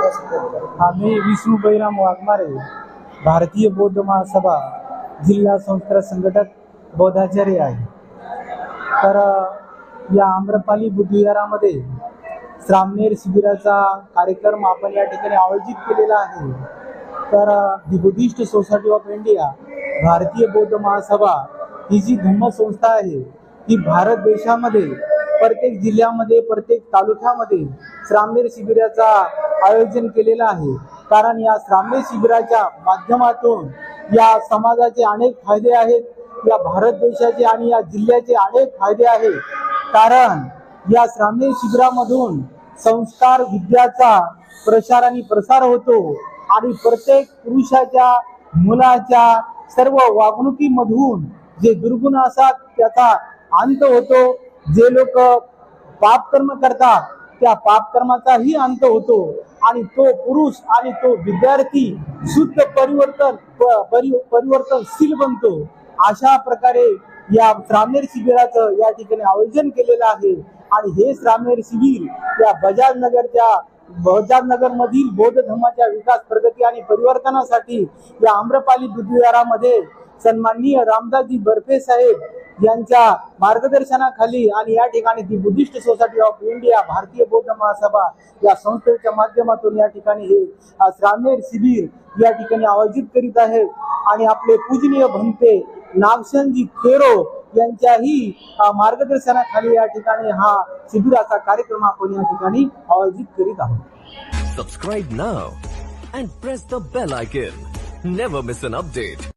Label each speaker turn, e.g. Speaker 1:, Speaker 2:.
Speaker 1: आम्ही विष्णू बैराम वाघमारे, भारतीय बौद्ध महासभा जिल्हा संस्था संघटक बौद्धाचार्य आहे. तर या आम्रपाली बुद्धविहारामध्ये श्रामणेर शिबिराचा कार्यक्रम आपण या ठिकाणी आयोजित केलेला आहे. तर दी बुद्धिस्ट सोसायटी ऑफ इंडिया, भारतीय बौद्ध महासभा ही जी धम्म संस्था आहे ती भारत देशामध्ये प्रत्येक जिल्ह्यामध्ये प्रत्येक तालुक्यामध्ये श्रामणेर शिबिराचा आयोजन केलेलं आहे. कारण या श्रामणेर शिबिराच्या माध्यमातून या समाजाचे अनेक फायदे आहेत, या भारत देशाचे आणि या जिल्ह्याचे अनेक फायदे आहेत. कारण या श्रामणेर शिबिरामधून संस्कार विद्याचा प्रसार आणि प्रसार होतो आणि प्रत्येक पुरुषाच्या मुलाच्या सर्व वागणुकीमधून जे दुर्गुण असतात त्याचा अंत होतो. जे लोक पाप कर्म करतात त्या पाप कर्माचाही अंत होतो आणि तो पुरुष आणि तो विद्यार्थी शुद्ध परिवर्तनशील बनतो. अशा प्रकारे या श्रामणेर शिबिराचं या ठिकाणी आयोजन केलेलं आहे. आणि हे श्रामणेर शिबिर या बजाजनगर मधील बौद्ध धर्माच्या विकास, प्रगती आणि परिवर्तनासाठी या आम्रपाली बुद्धविहारामध्ये सन्माननीय रामदासजी बर्फे साहेब यांच्या मार्गदर्शनाखाली आणि या ठिकाणी दी बुद्धिस्ट सोसायटी ऑफ इंडिया, भारतीय बौद्ध महासभा या संस्थेच्या माध्यमातून या ठिकाणी हे श्रामणेर शिबिर या ठिकाणी आयोजित करीत आहे. आणि आपले पूजनीय भंते नागशनजी थेरो यांच्याही मार्गदर्शनाखाली या ठिकाणी हा शिबिराचा कार्यक्रम आपण या ठिकाणी आयोजित करीत आहोत.
Speaker 2: Subscribe now and press the bell icon. Never miss an update.